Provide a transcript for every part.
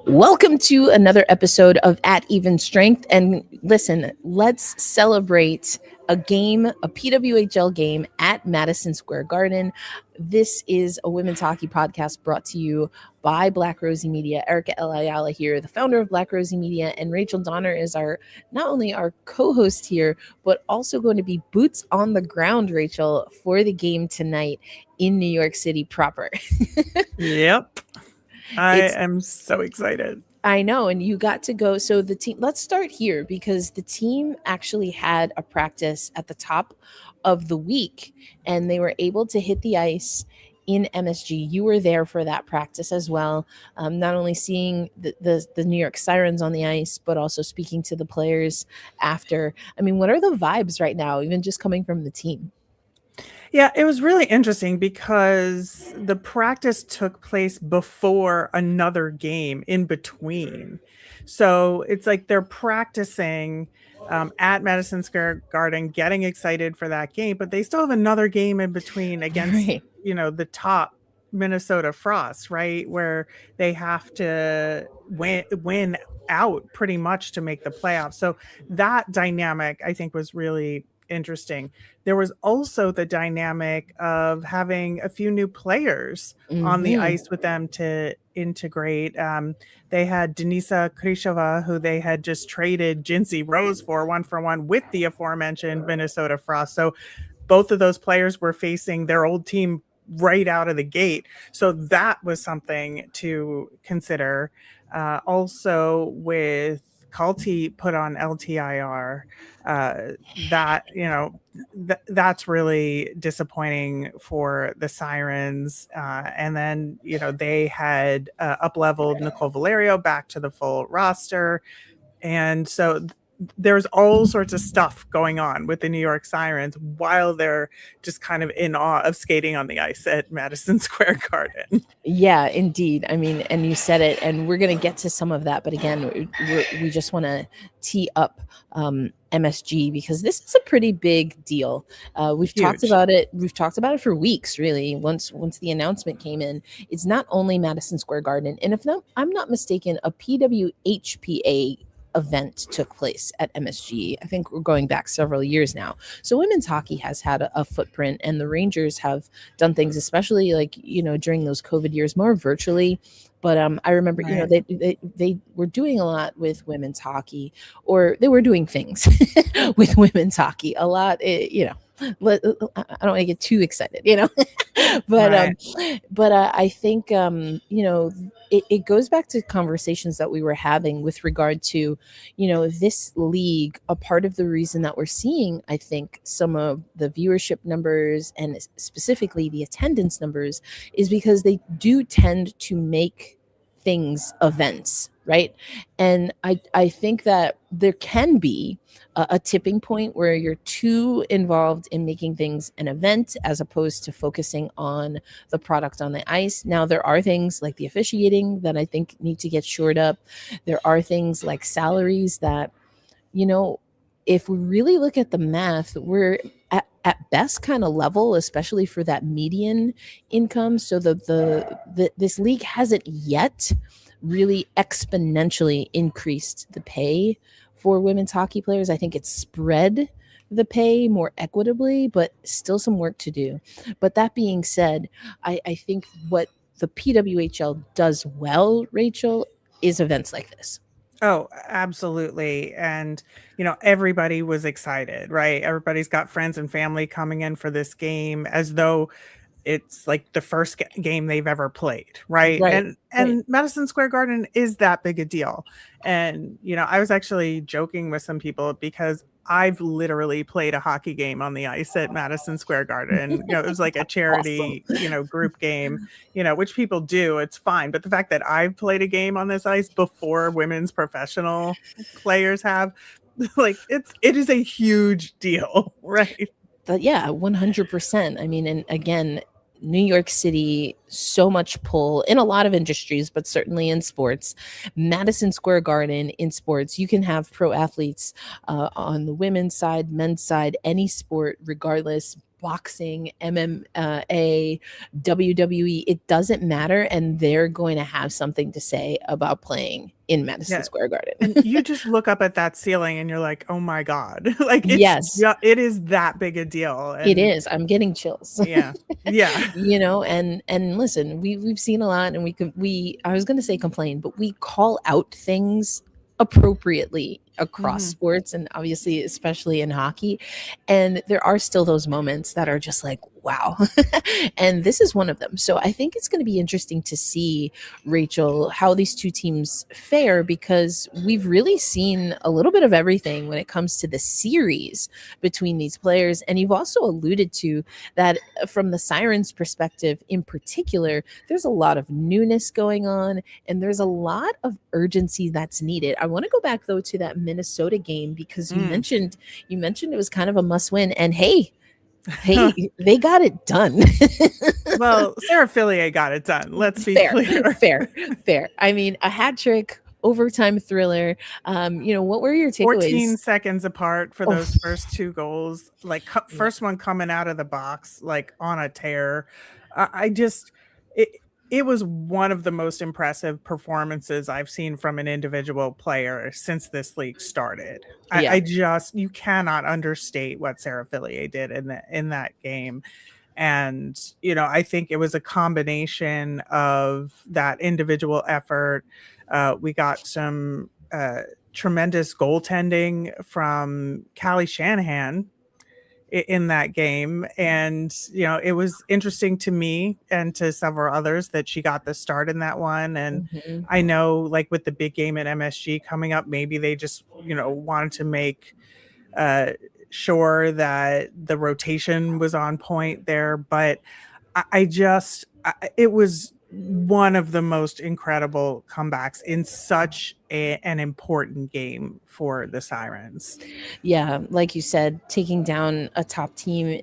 Welcome to another episode of At Even Strength. And listen, let's celebrate a PWHL game at Madison Square Garden. This is a women's hockey podcast brought to you by Black Rosie Media. Erica El Ayala here, the founder of Black Rosie Media, and Rachel Donner is not only our co-host here, but also going to be boots on the ground, Rachel, for the game tonight in New York City proper. Yep. I am so excited. I know. And you got to go. So the team, let's start here because the team actually had a practice at the top of the week and they were able to hit the ice in MSG. You were there for that practice as well. Not only seeing the New York Sirens on the ice, but also speaking to the players after. I mean, what are the vibes right now, even just coming from the team? Yeah, it was really interesting because the practice took place before another game in between. So it's like they're practicing at Madison Square Garden, getting excited for that game, but they still have another game in between against, Right. the top Minnesota Frost, right? Where they have to win out pretty much to make the playoffs. So that dynamic, I think, was really interesting. There was also the dynamic of having a few new players on the ice with them to integrate. They had Denisa Krishova, who they had just traded Jinsey Rose for 1-for-1 with the aforementioned Minnesota Frost. So both of those players were facing their old team right out of the gate. So that was something to consider. Also with Kalti put on LTIR, that's really disappointing for the Sirens. And then, they had up-leveled Nicole Valerio back to the full roster. And so there's all sorts of stuff going on with the New York Sirens while they're just kind of in awe of skating on the ice at Madison Square Garden. Yeah, indeed. I mean, and you said it, and we're going to get to some of that. But again, we just want to tee up MSG because this is a pretty big deal. We've talked about it. We've talked about it for weeks, really. Once the announcement came in, it's not only Madison Square Garden, and if I'm not mistaken, a PWHPA event took place at MSG. I think we're going back several years now. So women's hockey has had a footprint, and the Rangers have done things, especially during those COVID years, more virtually. But I remember, Right. they were doing a lot with women's hockey, or they were doing things with women's hockey a lot. I don't want to get too excited, but Right. I think it goes back to conversations that we were having with regard to this league. A part of the reason that we're seeing, I think, some of the viewership numbers and specifically the attendance numbers is because they do tend to make things events, right? And I think that there can be a tipping point where you're too involved in making things an event as opposed to focusing on the product on the ice. Now, there are things like the officiating that I think need to get shored up. There are things like salaries that, if we really look at the math, we're at best kind of level, especially for that median income. So this league hasn't yet really exponentially increased the pay for women's hockey players. I think it's spread the pay more equitably, but still some work to do. But that being said, I think what the PWHL does well, Rachel, is events like this. Oh, absolutely. And, everybody was excited, right? Everybody's got friends and family coming in for this game as though it's like the first game they've ever played, right? Right. And Madison Square Garden is that big a deal. And, I was actually joking with some people because I've literally played a hockey game on the ice at Madison Square Garden. It was like a charity, group game, which people do. It's fine. But the fact that I've played a game on this ice before women's professional players have, like, it is a huge deal, right? But yeah, 100%. I mean, and again, New York City, so much pull in a lot of industries, but certainly in sports. Madison Square Garden in sports, you can have pro athletes on the women's side, men's side, any sport, regardless, boxing, MMA, WWE, it doesn't matter. And they're going to have something to say about playing in Madison Yeah. Square Garden. And you just look up at that ceiling and you're like, "Oh my god." Like Yes, it is that big a deal. it And is. I'm getting chills. yeah. Yeah. And listen, we've seen a lot, and we I was going to say complain, but we call out things appropriately across Mhm. sports, and obviously especially in hockey, and there are still those moments that are just like, wow. And this is one of them. So I think it's going to be interesting to see, Rachel, how these two teams fare, because we've really seen a little bit of everything when it comes to the series between these players. And you've also alluded to that from the Sirens perspective in particular, there's a lot of newness going on, and there's a lot of urgency that's needed. I want to go back though to that Minnesota game, because Mm. you mentioned it was kind of a must win, and hey, they got it done. Well, Sarah Fillier got it done. Let's be Fair, clear. fair. I mean, a hat trick, overtime thriller. What were your 14 takeaways? seconds apart for Oh, those first two goals. Like yeah, first one coming out of the box, like on a tear. I just it it was one of the most impressive performances I've seen from an individual player since this league started. yeah, I just you cannot understate what Sarah Fillier did in that game. And, I think it was a combination of that individual effort. We got some tremendous goaltending from Callie Shanahan in that game. And, it was interesting to me and to several others that she got the start in that one. And mhm, I know, like with the big game at MSG coming up, maybe they just, wanted to make uh, sure that the rotation was on point there. But it was one of the most incredible comebacks in such an important game for the Sirens. yeah. Like you said, taking down a top team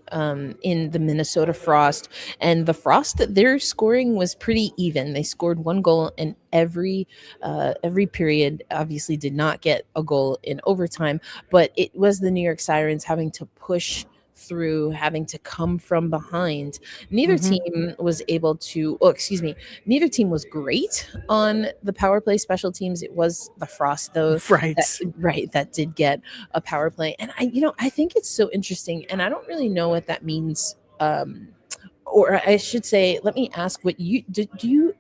in the Minnesota Frost, and the Frost that they're scoring was pretty even. They scored one goal in every period. Obviously, did not get a goal in overtime, but it was the New York Sirens having to push through, having to come from behind. Neither Hmm. team was able to, oh, excuse me, neither team was great on the power play special teams. It was the Frost, though, that Right. right, that did get a power play. And I think it's so interesting, and I don't really know what that means. Or I should say, let me ask, what you do you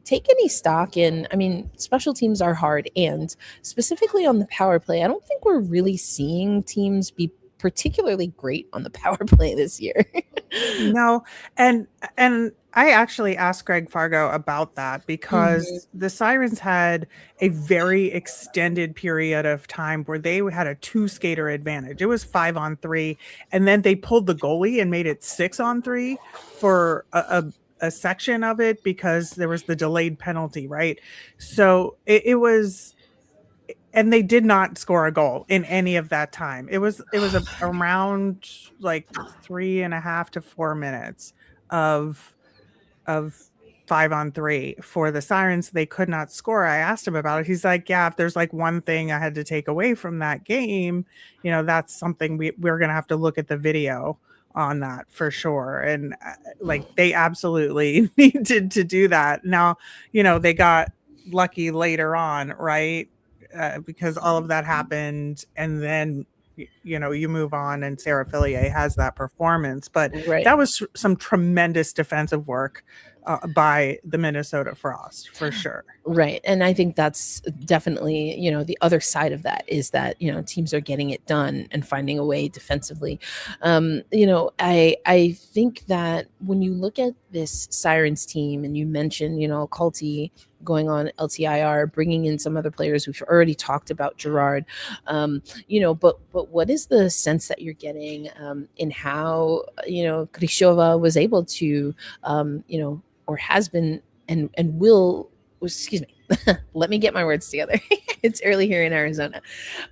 take any stock in? I mean, special teams are hard, and specifically on the power play, I don't think we're really seeing teams be particularly great on the power play this year. No, and I actually asked Greg Fargo about that Mhm. because the Sirens had a very extended period of time where they had a two skater advantage. It was 5-on-3, and then they pulled the goalie and made it 6-on-3 for a section of it because there was the delayed penalty, right? So it was, and they did not score a goal in any of that time. It was around like 3.5 to 4 minutes of of 5-on-3 for the Sirens. They could not score. I asked him about it. He's like, "Yeah, if there's like one thing I had to take away from that game, that's something we're gonna have to look at the video on that for sure." And like they absolutely needed to do that. Now, they got lucky later on, right? Because all of that happened, and then you move on, and Sarah Fillier has that performance. But Right. that was some tremendous defensive work by the Minnesota Frost for sure. Right. And I think that's definitely, the other side of that is that, teams are getting it done and finding a way defensively. I think that when you look at this Sirens team, and you mentioned, Culty going on LTIR, bringing in some other players, we've already talked about Gerard, but what is the sense that you're getting in how, Krishova was able to, or has been and will, excuse me, let me get my words together. It's early here in Arizona.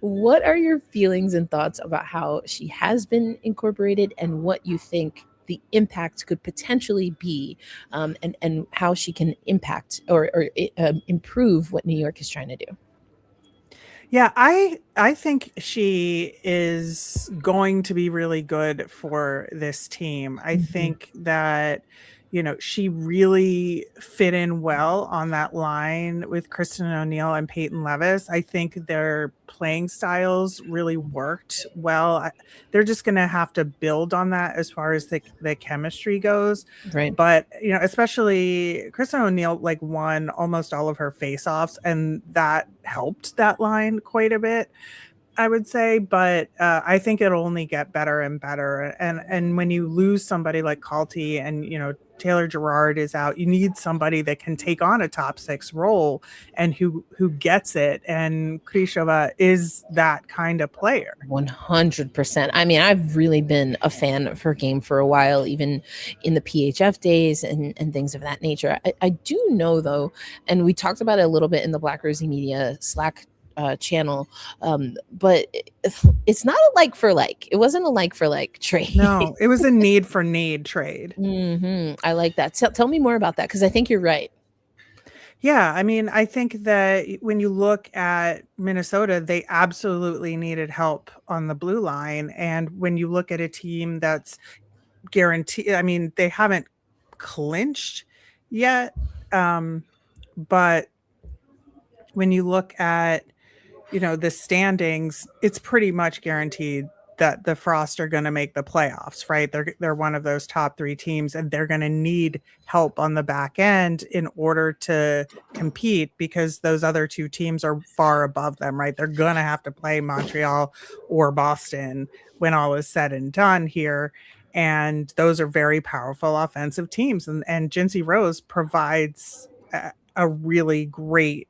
What are your feelings and thoughts about how she has been incorporated, and what you think the impact could potentially be, and how she can impact or improve what New York is trying to do? Yeah, I think she is going to be really good for this team. I Mhm. think that, she really fit in well on that line with Kristen O'Neill and Peyton Levis. I think their playing styles really worked well. They're just going to have to build on that as far as the chemistry goes. Right. But, especially Kristen O'Neill like won almost all of her faceoffs, and that helped that line quite a bit, I would say. But I think it'll only get better and better. And when you lose somebody like Calty and Taylor Gerard is out, you need somebody that can take on a top six role and who gets it. And Krishova is that kind of player. 100%. I mean, I've really been a fan of her game for a while, even in the PHF days and things of that nature. I do know, though, and we talked about it a little bit in the Black Rosie Media Slack channel, but it's not a like for like. It wasn't a like for like trade. No, it was a need for need trade. I like that. Tell me more about that, because I think you're right. Yeah, I mean, I think that when you look at Minnesota, they absolutely needed help on the blue line. And when you look at a team that's guaranteed, I mean, they haven't clinched yet. But when you look at, the standings, it's pretty much guaranteed that the Frost are going to make the playoffs, right? They're one of those top 3 teams, and they're going to need help on the back end in order to compete, because those other 2 teams are far above them, right? They're going to have to play Montreal or Boston when all is said and done here. And those are very powerful offensive teams. And Jinsey Rose provides a really great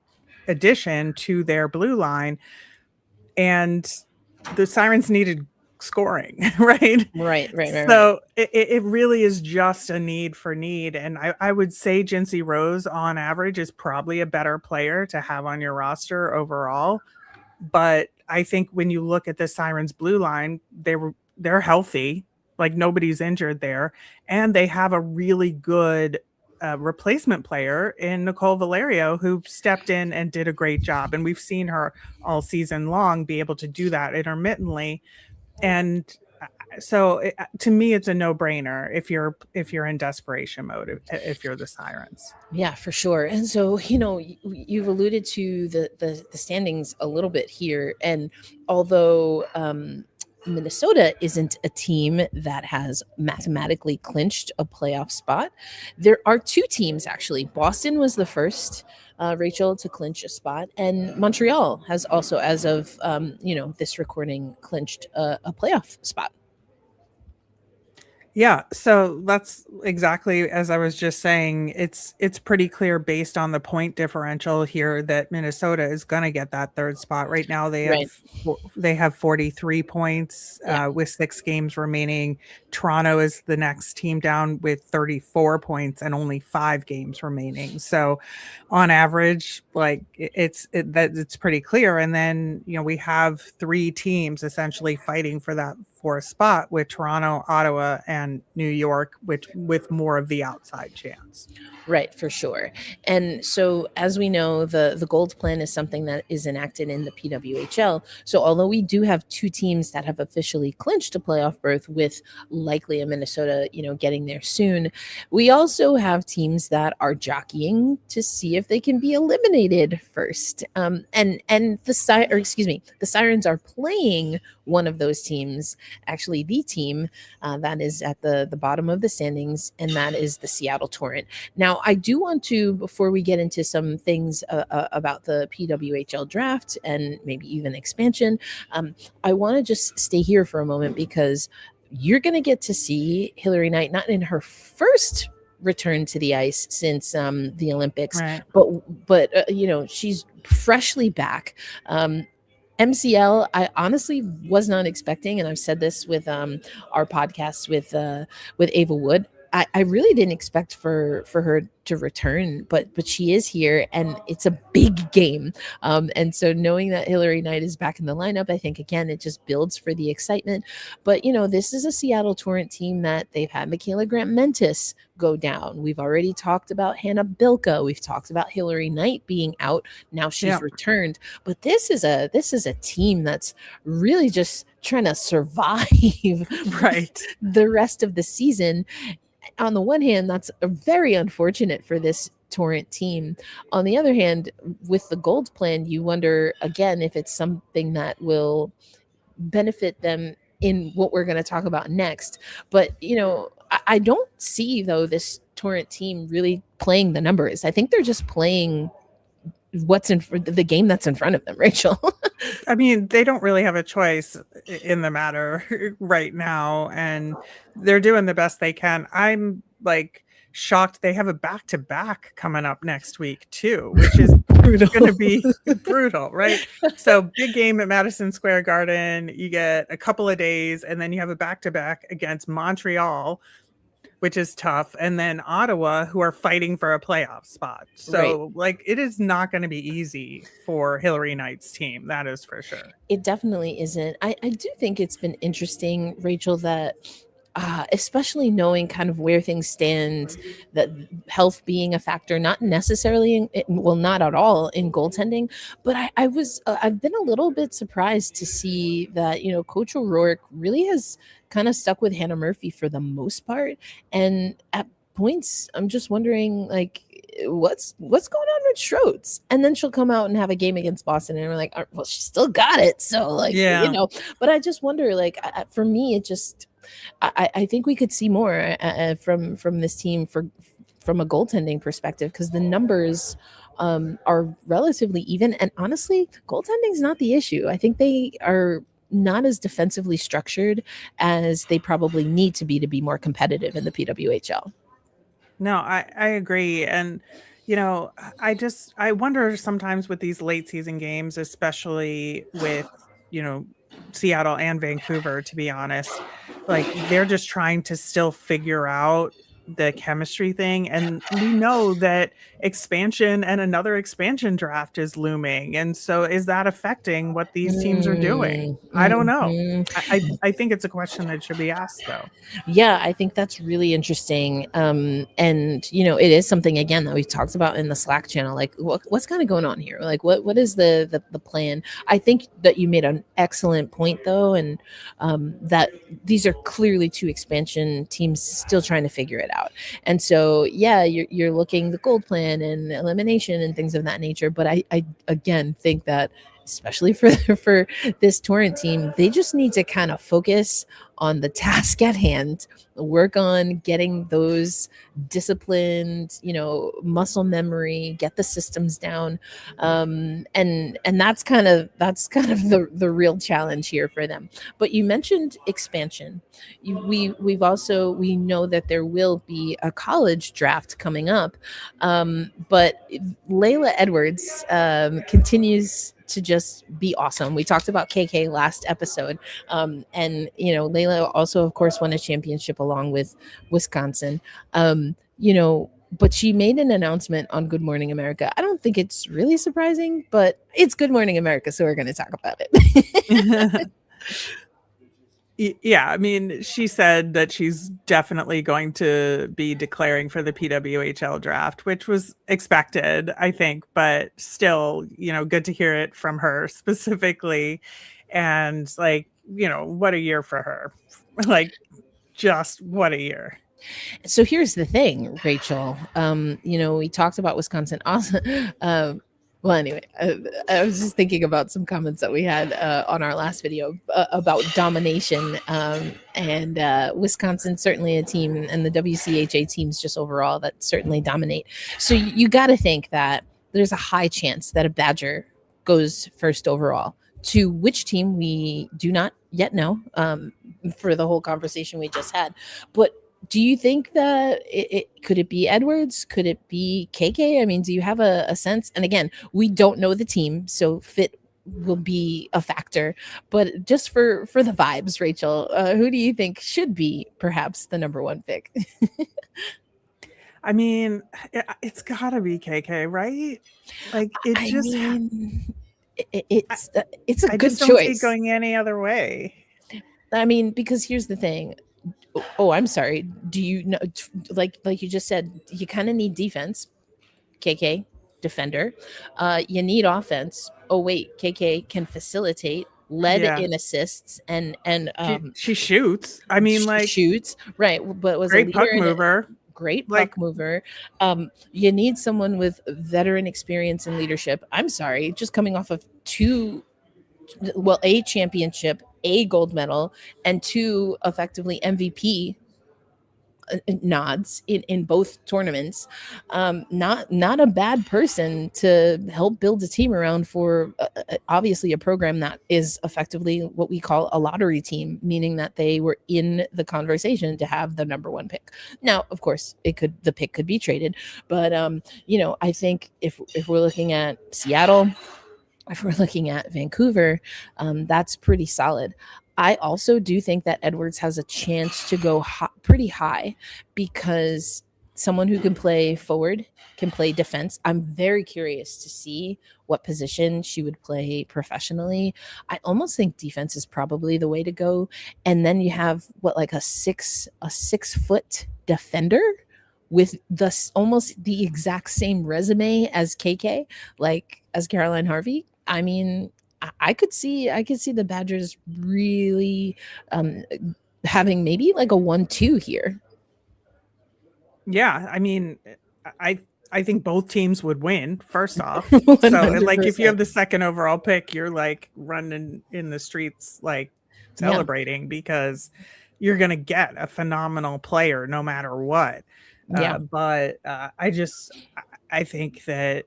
addition to their blue line. And the Sirens needed scoring, right? Right. So it really is just a need for need. And I would say Jinsey Rose on average is probably a better player to have on your roster overall. But I think when you look at the Sirens blue line, they're healthy, like nobody's injured there, and they have a really good replacement player in Nicole Valerio, who stepped in and did a great job. And we've seen her all season long be able to do that intermittently. And so to me, it's a no-brainer if you're in desperation mode, if you're the Sirens. Yeah, for sure. And so, you've alluded to the standings a little bit here. And although Minnesota isn't a team that has mathematically clinched a playoff spot, there are 2 teams actually. Boston was the first, Rachel, to clinch a spot, and Montreal has also, as of this recording, clinched a playoff spot. Yeah, so that's exactly as I was just saying. It's pretty clear based on the point differential here that Minnesota is going to get that 3rd spot. Right now Right. they have 43 points with 6 games remaining. Toronto is the next team down with 34 points and only 5 games remaining. So on average, like it's pretty clear. And then we have 3 teams essentially fighting for that 4th spot, with Toronto, Ottawa, and New York, which with more of the outside chance. Right, for sure. And so, as we know, the gold plan is something that is enacted in the PWHL. So, although we do have 2 teams that have officially clinched a playoff berth, with likely a Minnesota, getting there soon, we also have teams that are jockeying to see if they can be eliminated first. And the Sirens are playing one of those teams, actually the team that is at the bottom of the standings, and that is the Seattle Torrent. Now, I do want to, before we get into some things about the PWHL draft and maybe even expansion, I want to just stay here for a moment, because you're going to get to see Hillary Knight not in her first return to the ice since the Olympics, Right. but she's freshly back. MCL, I honestly was not expecting, and I've said this with our podcast with Ava Wood. I really didn't expect for her to return, but she is here, and it's a big game. And so knowing that Hillary Knight is back in the lineup, I think again it just builds for the excitement. But this is a Seattle Torrent team that they've had Michaela Grant Mentis go down. We've already talked about Hannah Bilka. We've talked about Hillary Knight being out. Now she's returned. But this is a team that's really just trying to survive right the rest of the season. On the one hand, that's very unfortunate for this Torrent team. On the other hand, with the gold plan, you wonder again if it's something that will benefit them in what we're going to talk about next. But I don't see though this Torrent team really playing the numbers. I think they're just playing what's in the game that's in front of them, Rachel. I mean, they don't really have a choice in the matter right now, and they're doing the best they can. I'm like shocked they have a back-to-back coming up next week too, which is going to be brutal, right? So big game at Madison Square Garden, you get a couple of days, and then you have a back-to-back against Montreal, which is tough, and then Ottawa, who are fighting for a playoff spot. So like it is not going to be easy for Hillary Knight's team, that is for sure. It definitely isn't. I do think it's been interesting, Rachel, that especially knowing kind of where things stand, that health being a factor, not necessarily not at all in goaltending, but I've been a little bit surprised to see that Coach O'Rourke really has kind of stuck with Hannah Murphy for the most part, and at points I'm just wondering like what's going on with Schroeds, and then she'll come out and have a game against Boston and we're like, well, she still got it, so like but I just wonder, like for me it just I think we could see more from this team from a goaltending perspective, because the numbers are relatively even, and honestly, goaltending is not the issue. I think they are not as defensively structured as they probably need to be more competitive in the PWHL. No, I agree. And, I wonder sometimes with these late season games, especially with, Seattle and Vancouver, to be honest, like they're just trying to still figure out the chemistry thing. And we know that expansion and another expansion draft is looming. And so is that affecting what these teams are doing? I don't know. I think it's a question that should be asked though. Yeah, I think that's really interesting. And it is something again that we've talked about in the Slack channel. Like what's kind of going on here? Like what is the plan? I think that you made an excellent point though, and that these are clearly two expansion teams still trying to figure it out. And so, yeah, you're looking the gold plan and elimination and things of that nature. But I again think that especially for this Torrent team, they just need to kind of focus on the task at hand, work on getting those disciplined, muscle memory, get the systems down. And that's kind of the real challenge here for them. But you mentioned expansion. We know that there will be a college draft coming up. But Layla Edwards continues to just be awesome. We talked about KK last episode. And, Layla also, of course, won a championship along with Wisconsin. But she made an announcement on Good Morning America. I don't think it's really surprising, but it's Good Morning America, so we're going to talk about it. Yeah, I mean, she said that she's definitely going to be declaring for the PWHL draft, which was expected, I think, but still, good to hear it from her specifically. And like, what a year for her. Like, just what a year. So here's the thing, Rachel. We talked about Wisconsin. Also, well, anyway, I was just thinking about some comments that we had on our last video about domination, and Wisconsin certainly a team, and the WCHA teams just overall that certainly dominate. So you got to think that there's a high chance that a Badger goes first overall. To which team we do not yet know for the whole conversation we just had, but do you think that could it be Edwards? Could it be KK? I mean, do you have a sense? And again, we don't know the team, so fit will be a factor. But just for the vibes, Rachel, who do you think should be perhaps the number one pick? I mean, it's gotta be KK, right? Like it I just, mean, I, it's a I good just don't see it choice. going any other way. I mean, because here's the thing. Oh, I'm sorry. Do you know, like you just said, you kind of need defense. KK, defender. You need offense. Oh wait, KK can facilitate, led Yeah, in assists, and she shoots. I mean, like, shoots. Right, but was a great leader puck in it. mover. Great Like, puck mover. You need someone with veteran experience and leadership. I'm sorry, just coming off of a championship, a gold medal, and two effectively MVP nods in both tournaments. Not a bad person to help build a team around for obviously a program that is effectively what we call a lottery team, meaning that they were in the conversation to have the number one pick. Now, of course, the pick could be traded, but I think if we're looking at Seattle, if we're looking at Vancouver, that's pretty solid. I also do think that Edwards has a chance to go pretty high because someone who can play forward can play defense. I'm very curious to see what position she would play professionally. I almost think defense is probably the way to go. And then you have what, like a 6 foot defender with almost the exact same resume as KK, like as Caroline Harvey. I mean, I could see the Badgers really having maybe like a 1-2 here. yeah, I mean, I I think both teams would win, first off. So, like, if you 100%. have the second overall pick, you're like running in the streets, like Yeah. celebrating because you're going to get a phenomenal player no matter what. Yeah. I think that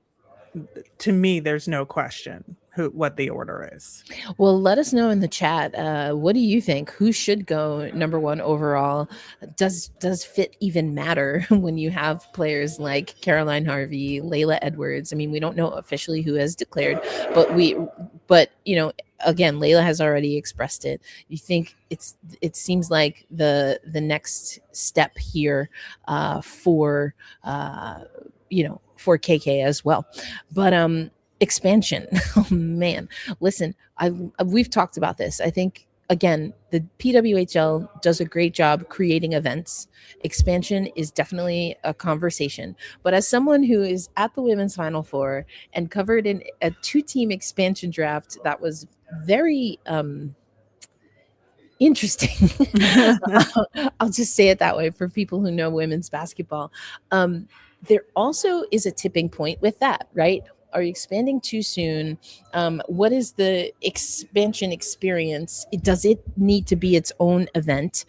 to me, there's no question what the order is. Well, let us know in the chat. What do you think? Who should go number one overall? Does fit even matter when you have players like Caroline Harvey, Layla Edwards? I mean, we don't know officially who has declared, but again, Layla has already expressed it. You think it seems like the next step here for for KK as well, but expansion. Oh man, listen, we've talked about this. I think again, the PWHL does a great job creating events. Expansion is definitely a conversation. But as someone who is at the women's Final Four and covered in a 2-team expansion draft that was very interesting. I'll just say it that way for people who know women's basketball. There also is a tipping point with that, right? Are you expanding too soon? What is the expansion experience? Does it need to be its own event?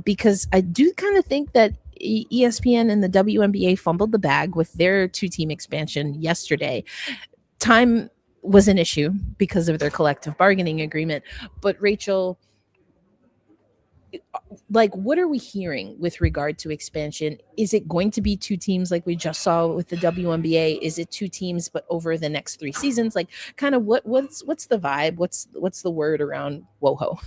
Because I do kind of think that ESPN and the WNBA fumbled the bag with their 2-team expansion yesterday. Time was an issue because of their collective bargaining agreement. But Rachel, like, what are we hearing with regard to expansion? Is it going to be 2 teams like we just saw with the WNBA? Is it 2 teams but over the next 3 seasons? Like, kind of what's the vibe? What's the word around WoHo?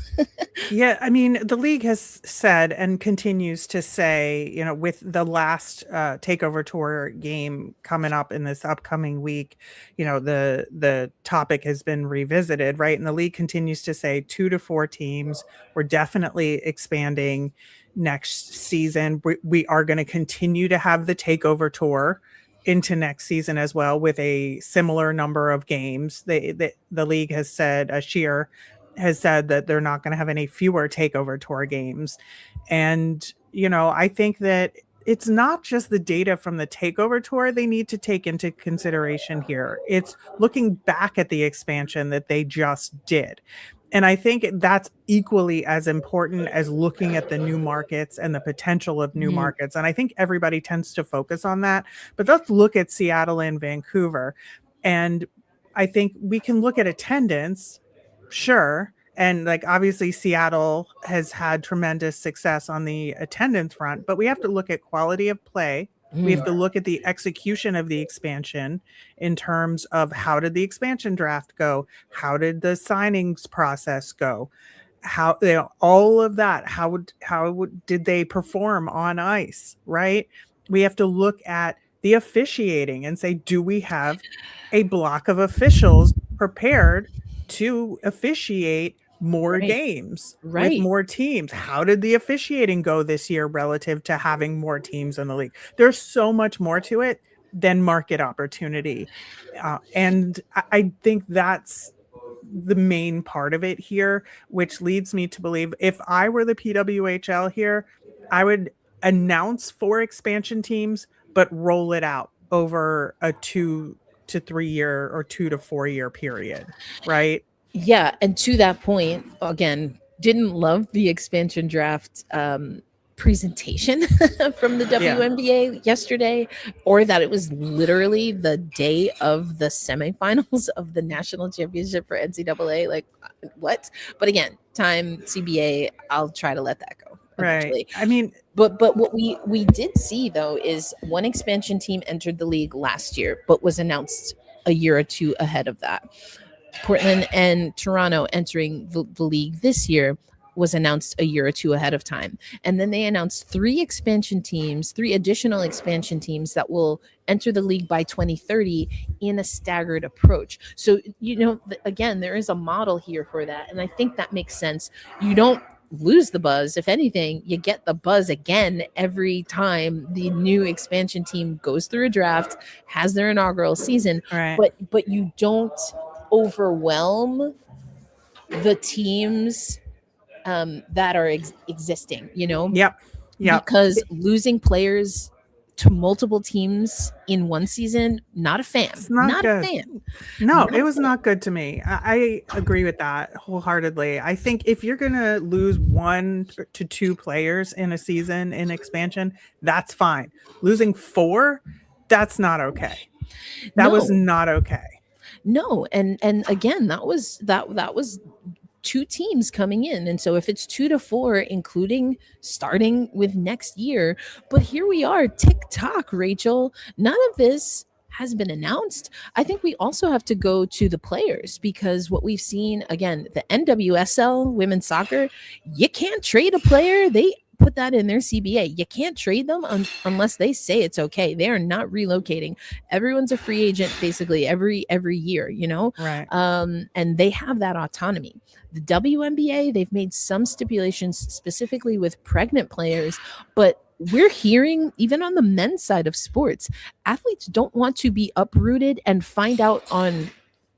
Yeah, I mean, the league has said and continues to say, with the last takeover tour game coming up in this upcoming week, the topic has been revisited, right? And the league continues to say 2 to 4 teams. We're definitely expanding next season. We are going to continue to have the takeover tour into next season as well with a similar number of games. The league has said, Sheer has said that they're not going to have any fewer takeover tour games. And, I think that it's not just the data from the takeover tour they need to take into consideration here. It's looking back at the expansion that they just did. And I think that's equally as important as looking at the new markets and the potential of new Mhm. markets. And I think everybody tends to focus on that. But let's look at Seattle and Vancouver. And I think we can look at attendance. Sure. And like obviously Seattle has had tremendous success on the attendance front, but we have to look at quality of play We have to look at the execution of the expansion in terms of how did the expansion draft go? How did the signings process go? How, you know, all of that, did they perform on ice, right? We have to look at the officiating and say, do we have a block of officials prepared to officiate more Right. games with Right. more teams? How did the officiating go this year relative to having more teams in the league? There's so much more to it than market opportunity. And I think that's the main part of it here, which leads me to believe if I were the PWHL here, I would announce 4 expansion teams, but roll it out over a 2 to 3 year or 2 to 4 year period, right? Yeah, and to that point, again, didn't love the expansion draft presentation from the Yeah. WNBA yesterday, or that it was literally the day of the semifinals of the national championship for NCAA. Like, what? But again, time CBA, I'll try to let that go Right. eventually. I mean, But what we did see though is one expansion team entered the league last year, but was announced a year or two ahead of that. Portland and Toronto entering the league this year was announced a year or two ahead of time. And then they announced three additional expansion teams that will enter the league by 2030 in a staggered approach. So, you know, again, there is a model here for that. And I think that makes sense. You don't lose the buzz. If anything, you get the buzz again every time the new expansion team goes through a draft, has their inaugural season, right. but you don't overwhelm the teams that are existing, you know, Yep. Yep. because losing players to multiple teams in one season, not a fan, It's not not a good. fan, No, not it a was fan. not good to me. I agree with that wholeheartedly. I think if you're going to lose 1 to 2 players in a season in expansion, that's fine. Losing 4, that's not okay. That was No, not okay. no, and again, that was two teams coming in. And so if it's 2 to 4, including starting with next year, but here we are, tick tock, Rachel. None of this has been announced. I think we also have to go to the players because what we've seen again, the NWSL women's soccer, you can't trade a player. They put that in their CBA. You can't trade them unless they say it's okay. They are not relocating. Everyone's a free agent basically every year, you know, Right. and they have that autonomy. The WNBA, they've made some stipulations specifically with pregnant players, but we're hearing even on the men's side of sports, athletes don't want to be uprooted and find out on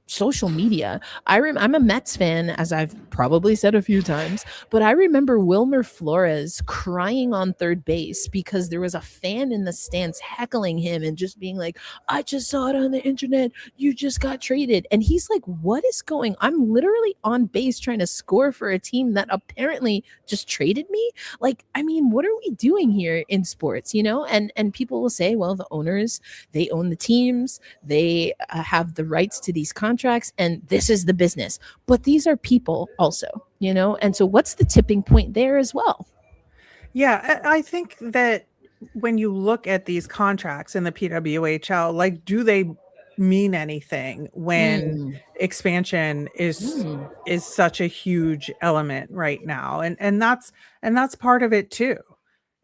social media. I'm a Mets fan, as I've probably said a few times, but I remember Wilmer Flores crying on third base because there was a fan in the stands heckling him and just being like, "I just saw it on the internet. You just got traded." And he's like, "What is going? I'm literally on base trying to score for a team that apparently just traded me." Like, I mean, what are we doing here in sports, you know? And people will say, "Well, the owners, they own the teams, they have the rights to these contracts, and this is the business." But these are people also, you know? And so what's the tipping point there as well? Yeah, I think that when you look at these contracts in the PWHL, like, do they mean anything when Mm, expansion mm, is such a huge element right now? And that's part of it too.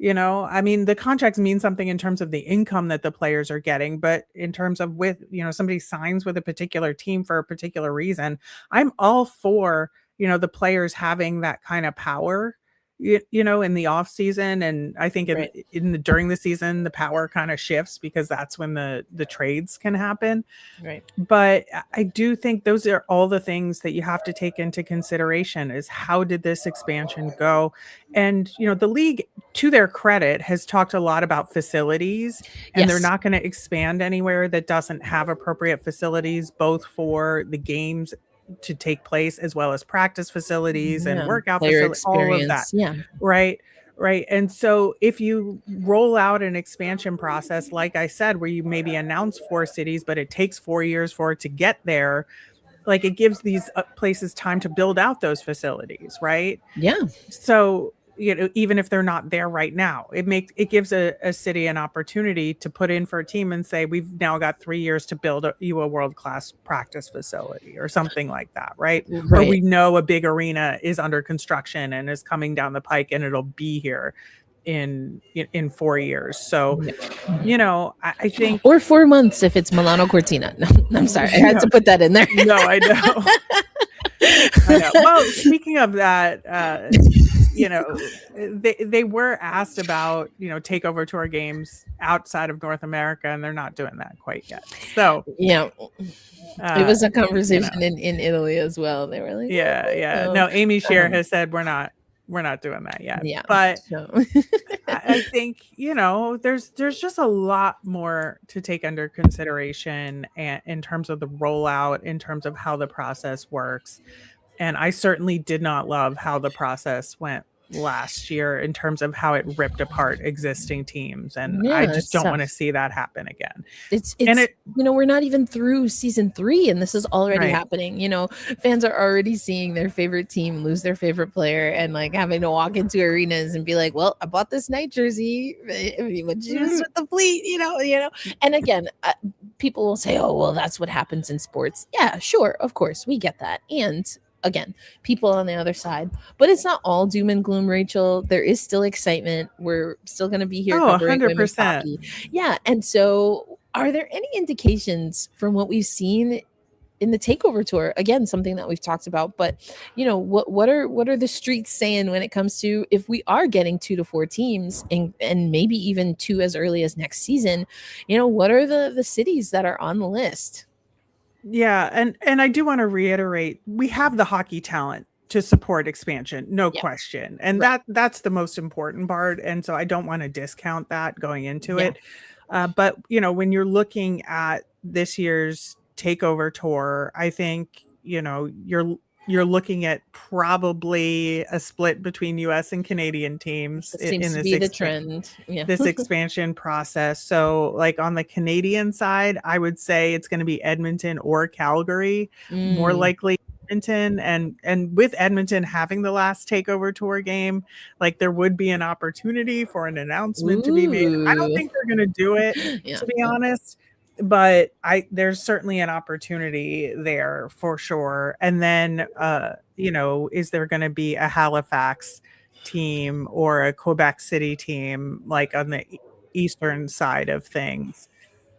You know, I mean, the contracts mean something in terms of the income that the players are getting, but in terms of with, somebody signs with a particular team for a particular reason, I'm all for, the players having that kind of power in the off season. And I think right, during the season the power kind of shifts because that's when the trades can happen. right. But I do think those are all the things that you have to take into consideration is how did this expansion go? And the league, to their credit, has talked a lot about facilities, and they're Yes. not going to expand anywhere that doesn't have appropriate facilities, both for the games to take place as well as practice facilities and Yeah. workout Player facility, all of that. experience. Yeah. Right. Right. And so if you roll out an expansion process, like I said, where you maybe announce 4 cities, but it takes 4 years for it to get there, like it gives these places time to build out those facilities. Right. Yeah. So even if they're not there right now, it gives a city an opportunity to put in for a team and say, we've now got 3 years to build you a world-class practice facility or something like that, right? Or we know a big arena is under construction and is coming down the pike and it'll be here in 4 years. So, I think, or 4 months if it's Milano Cortina. No, I'm sorry, I had to put that in there. No, I know. I know. Well, speaking of that, they were asked about, takeover tour games outside of North America, and they're not doing that quite yet. So yeah, it was a conversation in Italy as well. They were like, yeah. No, Amy Scher has said we're not doing that yet. Yeah, but I think there's just a lot more to take under consideration, and in terms of the rollout, in terms of how the process works. And I certainly did not love how the process went last year in terms of how it ripped apart existing teams. And I just don't want to see that happen again. It's we're not even through season 3 and this is already happening. Fans are already seeing their favorite team lose their favorite player and like having to walk into arenas and be like, well, I bought this night jersey. Would you use with the fleet? And again, people will say, oh, well, that's what happens in sports. Yeah, sure. Of course. We get that. And again, people on the other side, but it's not all doom and gloom, Rachel. There is still excitement. We're still going to be here covering 100%. women's hockey. Yeah. And so are there any indications from what we've seen in the takeover tour? Again, something that we've talked about, but what are the streets saying when it comes to if we are getting 2 to 4 teams and maybe even 2 as early as next season, what are the cities that are on the list? Yeah, and I do want to reiterate, we have the hockey talent to support expansion, no question. And that's the most important part. And so I don't want to discount that going into it. But when you're looking at this year's takeover tour, I think you're looking at probably a split between US and Canadian teams in this the trend. This expansion process. So like on the Canadian side, I would say it's going to be Edmonton or Calgary, more likely Edmonton. And with Edmonton having the last takeover tour game, like there would be an opportunity for an announcement to be made. I don't think they're going to do it, to be honest. But there's certainly an opportunity there for sure. And then, is there going to be a Halifax team or a Quebec City team, like on the eastern side of things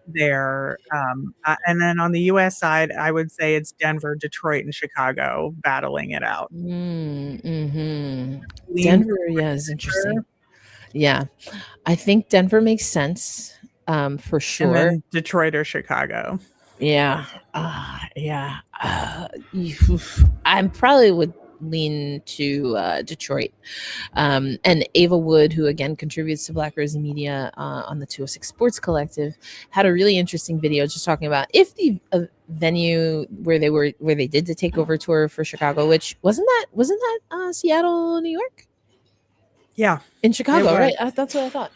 there? And then on the US side, I would say it's Denver, Detroit, and Chicago battling it out. Denver, is interesting. Yeah, I think Denver makes sense. For sure. And then Detroit or Chicago. Yeah. I probably would lean to Detroit. And Ava Wood, who again contributes to Black Rosie Media on the 206 Sports Collective, had a really interesting video just talking about if the venue where they did the takeover tour for Chicago, which wasn't that Seattle, New York? Yeah, in Chicago, right? That's what I thought.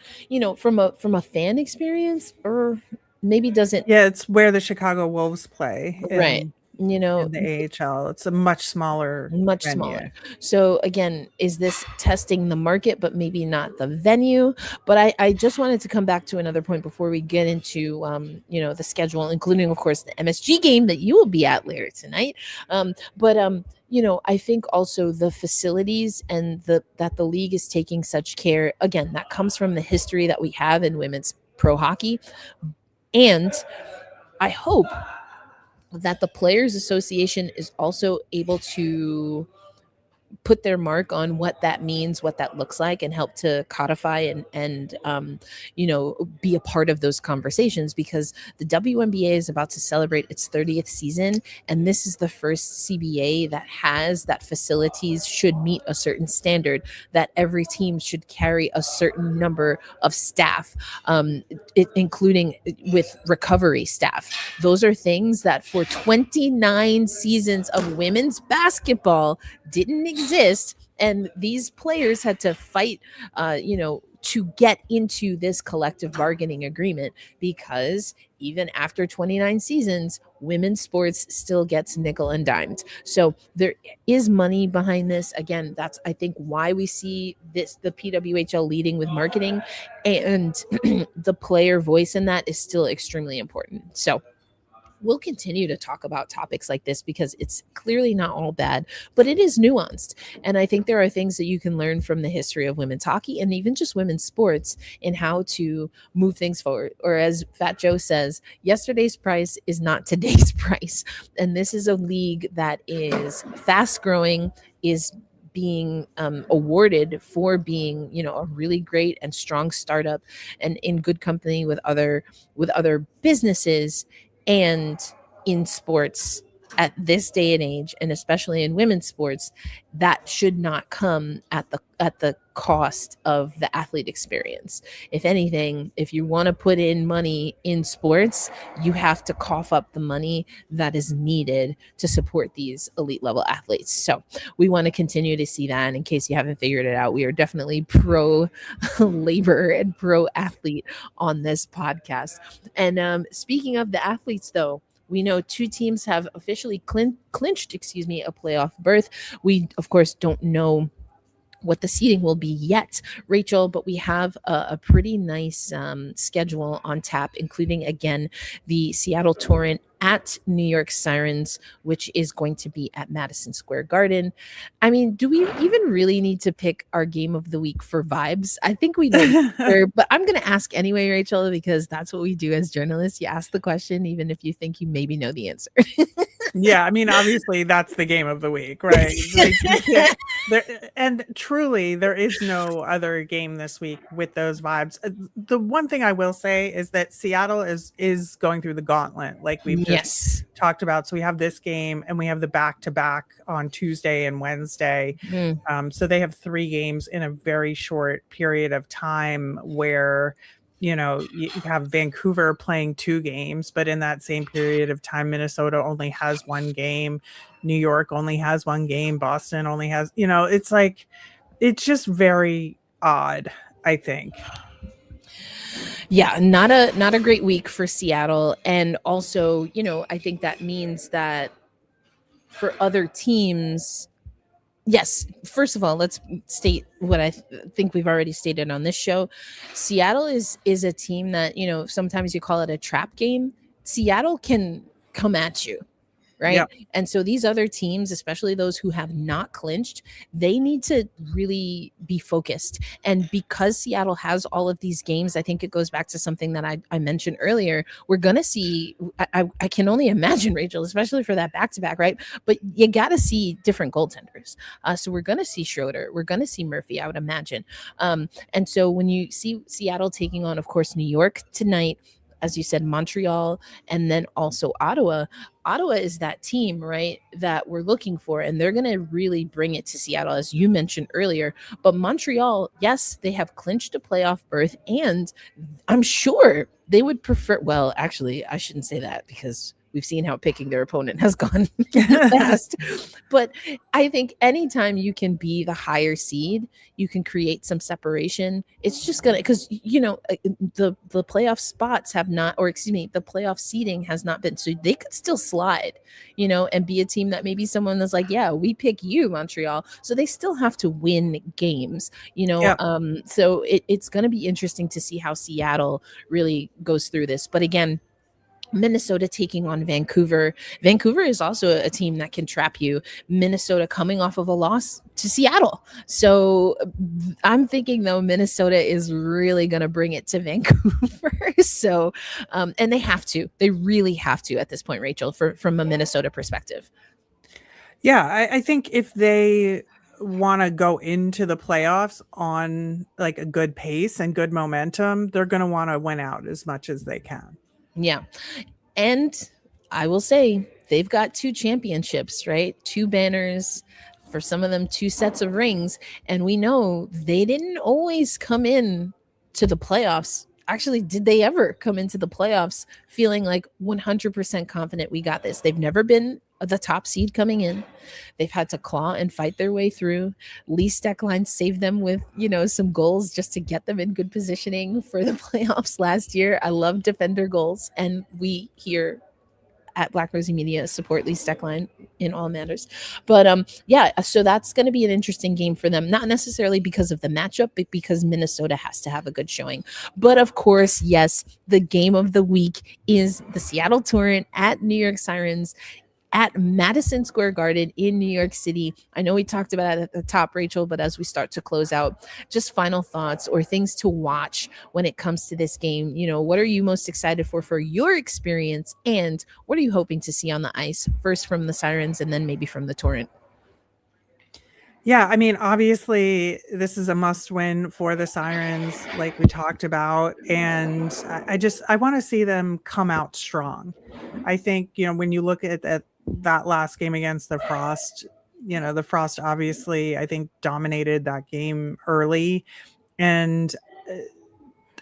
From a fan experience, or maybe doesn't. Yeah, it's where the Chicago Wolves play, right? In the AHL, it's a much smaller. So again, is this testing the market, but maybe not the venue? But I just wanted to come back to another point before we get into the schedule, including of course the MSG game that you will be at later tonight. I think also the facilities and that the league is taking such care. Again, that comes from the history that we have in women's pro hockey. And I hope that the Players Association is also able to put their mark on what that means, what that looks like, and help to codify and be a part of those conversations, because the WNBA is about to celebrate its 30th season, and this is the first CBA that has that facilities should meet a certain standard, that every team should carry a certain number of staff, including with recovery staff. Those are things that for 29 seasons of women's basketball didn't exist, and these players had to fight to get into this collective bargaining agreement, because even after 29 seasons, women's sports still gets nickel and dimed. So there is money behind this. Again, that's, I think, why we see this, the PWHL leading with marketing, and the player voice in that is still extremely important. So we'll continue to talk about topics like this because it's clearly not all bad, but it is nuanced. And I think there are things that you can learn from the history of women's hockey and even just women's sports in how to move things forward. Or as Fat Joe says, yesterday's price is not today's price. And this is a league that is fast growing, is being awarded for being, you know, a really great and strong startup and in good company with other businesses. And in sports at this day and age, and especially in women's sports, that should not come at the cost of the athlete experience. If anything, if you want to put in money in sports, you have to cough up the money that is needed to support these elite level athletes. So we want to continue to see that. And in case you haven't figured it out, we are definitely pro labor and pro athlete on this podcast. And speaking of the athletes, though, we know two teams have officially clinched, a playoff berth. We, of course, don't know what the seating will be yet, Rachel, but we have a pretty nice schedule on tap, including, again, the Seattle Torrent at New York Sirens, which is going to be at Madison Square Garden. I mean, do we even really need to pick our game of the week for vibes? I think we know, but I'm going to ask anyway, Rachel, because that's what we do as journalists. You ask the question, even if you think you maybe know the answer. Yeah, I mean, obviously that's the game of the week, right? And truly, there is no other game this week with those vibes. The one thing I will say is that Seattle is going through the gauntlet, like we've just talked about. So we have this game, and we have the back-to-back on Tuesday and Wednesday. So they have 3 games in a very short period of time, where you know, you have Vancouver playing 2 games, but in that same period of time, Minnesota only has 1 game. New York only has 1 game. Boston only has, you know, it's like, it's just very odd, I think. Yeah, not a great week for Seattle. And also, you know, I think that means that for other teams, yes, first of all, let's state what I think we've already stated on this show. Seattle is a team that, you know, sometimes you call it a trap game. Seattle can come at you, right? Yep. And so these other teams, especially those who have not clinched, they need to really be focused. And because Seattle has all of these games, I think it goes back to something that I mentioned earlier. We're going to see, I can only imagine, Rachel, especially for that back-to-back, right? But you got to see different goaltenders. So we're going to see Schroeder. We're going to see Murphy, I would imagine. And so when you see Seattle taking on, of course, New York tonight, as you said, Montreal, and then also Ottawa. Ottawa is that team, right, that we're looking for, and they're going to really bring it to Seattle, as you mentioned earlier. But Montreal, yes, they have clinched a playoff berth, and I'm sure they would prefer, well, actually, I shouldn't say that because we've seen how picking their opponent has gone fast. But I think anytime you can be the higher seed, you can create some separation. It's just going to, because, you know, the playoff spots have not, or excuse me, the playoff seeding has not been, so they could still slide, you know, and be a team that maybe someone is like, yeah, we pick you, Montreal. So they still have to win games, you know. Yep. So it's going to be interesting to see how Seattle really goes through this. But again, Minnesota taking on Vancouver. Vancouver is also a team that can trap you. Minnesota coming off of a loss to Seattle. So I'm thinking, though, Minnesota is really going to bring it to Vancouver. So, and they have to. They really have to at this point, Rachel, from a Minnesota perspective. Yeah, I think if they want to go into the playoffs on like a good pace and good momentum, they're going to want to win out as much as they can. Yeah. And I will say they've got 2 championships, right? 2 banners, for some of them 2 sets of rings. And we know they didn't always come in to the playoffs. Actually, did they ever come into the playoffs feeling like 100% confident we got this? They've never been the top seed coming in. They've had to claw and fight their way through. Lee Steckline saved them with, some goals just to get them in good positioning for the playoffs last year. I love defender goals, and we here at Black Rosie Media support Lee Steckline in all matters. But so that's going to be an interesting game for them, not necessarily because of the matchup, but because Minnesota has to have a good showing. But of course, yes, the game of the week is the Seattle Torrent at New York Sirens at Madison Square Garden in New York City. I know we talked about it at the top, Rachel, but as we start to close out, just final thoughts or things to watch when it comes to this game. What are you most excited for your experience, and what are you hoping to see on the ice, first from the Sirens and then maybe from the Torrent? Yeah, I mean, obviously, this is a must win for the Sirens, like we talked about. And I want to see them come out strong. I think, when you look at that last game against the Frost, the Frost obviously, I think, dominated that game early. And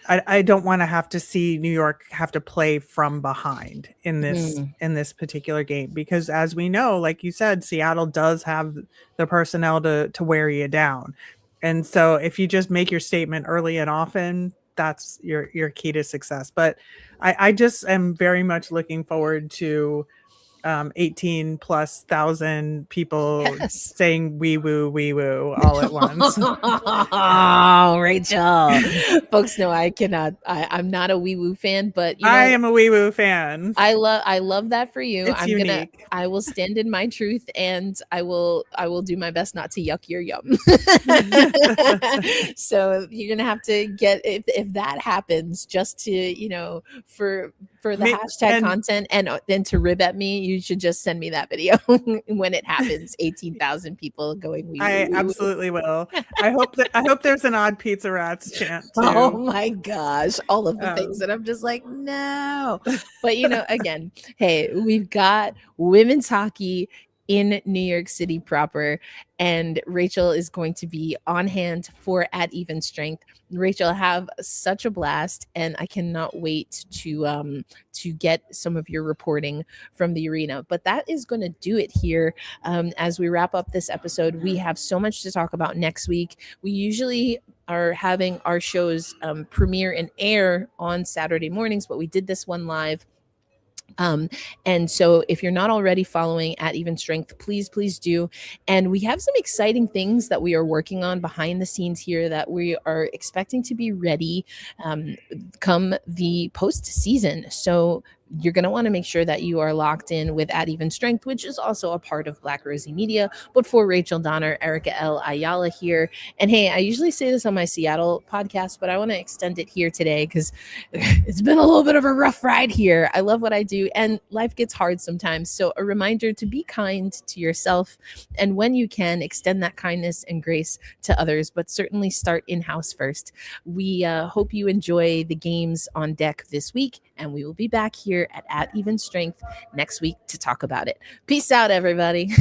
I don't want to have to see New York have to play from behind in this particular game, because as we know, like you said, Seattle does have the personnel to wear you down. And so if you just make your statement early and often, that's your key to success. But I just am very much looking forward to 18 plus thousand people saying wee woo all at once. Oh, Rachel. Folks know I'm not a wee woo fan, but I am a wee woo fan. I love that for you. It's unique. I will stand in my truth, and I will do my best not to yuck your yum. So you're gonna have to get, if that happens, just to for the hashtag content and then to rib at me, you should just send me that video when it happens. 18,000 people going wee. I absolutely will. I hope there's an odd Pizza Rats chant too. Oh my gosh, all of the things that I'm just like, no. But again, hey, we've got women's hockey in New York City proper, and Rachel is going to be on hand for At Even Strength. Rachel, have such a blast, and I cannot wait to get some of your reporting from the arena. But that is going to do it here. As we wrap up this episode, we have so much to talk about next week. We usually are having our shows premiere and air on Saturday mornings, but we did this one live. And so if you're not already following At Even Strength, please do. And we have some exciting things that we are working on behind the scenes here that we are expecting to be ready come the postseason. So you're going to want to make sure that you are locked in with At Even Strength, which is also a part of Black Rosie Media. But for Rachel Donner, Erica L. Ayala here. And hey, I usually say this on my Seattle podcast, but I want to extend it here today because it's been a little bit of a rough ride here. I love what I do, and life gets hard sometimes. So a reminder to be kind to yourself, and when you can, extend that kindness and grace to others, but certainly start in-house first. We hope you enjoy the games on deck this week, and we will be back here at Even Strength next week to talk about it. Peace out, everybody.